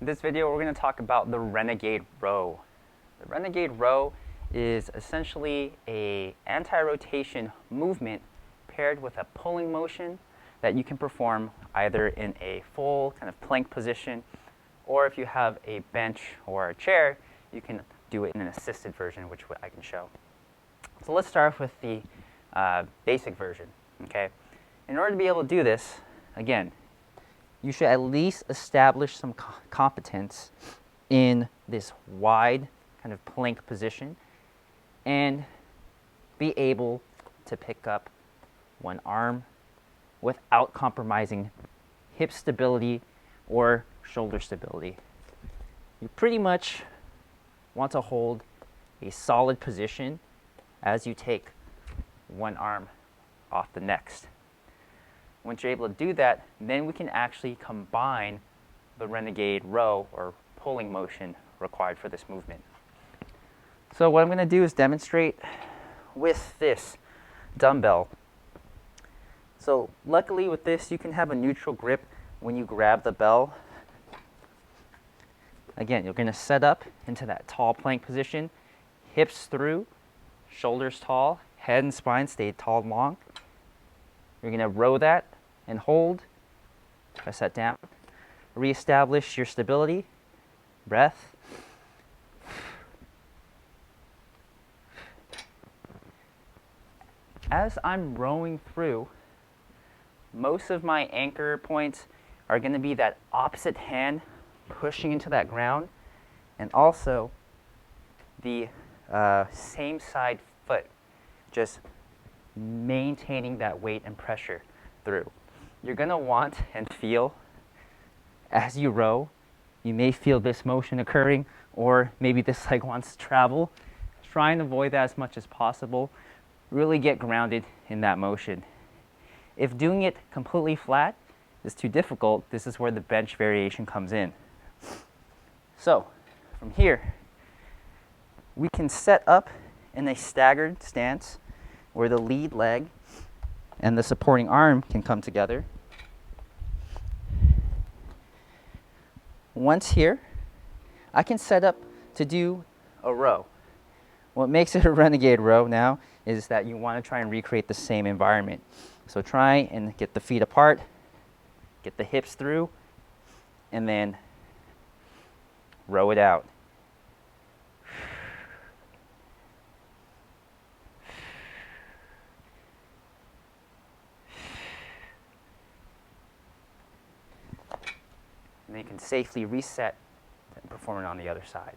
In this video, we're going to talk about the Renegade Row. The Renegade Row is essentially a anti-rotation movement paired with a pulling motion that you can perform either in a full kind of plank position, or if you have a bench or a chair, you can do it in an assisted version, which I can show. So let's start with the basic version. Okay. In order to be able to do this, again, you should at least establish some competence in this wide kind of plank position and be able to pick up one arm without compromising hip stability or shoulder stability. You pretty much want to hold a solid position as you take one arm off the next. Once you're able to do that, then we can actually combine the Renegade Row or pulling motion required for this movement. So what I'm going to do is demonstrate with this dumbbell. So luckily with this, you can have a neutral grip when you grab the bell. Again, you're going to set up into that tall plank position, hips through, shoulders tall, head and spine stay tall and long. You're going to row that and hold. Press that down. Reestablish your stability. Breath. As I'm rowing through, most of my anchor points are going to be that opposite hand pushing into that ground, and also the same side foot, just maintaining that weight and pressure through. You're going to want and feel as you row, you may feel this motion occurring, or maybe this leg wants to travel. Try and avoid that as much as possible. Really get grounded in that motion. If doing it completely flat is too difficult, this is where the bench variation comes in. So from here, we can set up in a staggered stance where the lead leg and the supporting arm can come together. Once here, I can set up to do a row. What makes it a Renegade Row now is that you want to try and recreate the same environment. So try and get the feet apart, get the hips through, and then row it out. And then you can safely reset and perform it on the other side.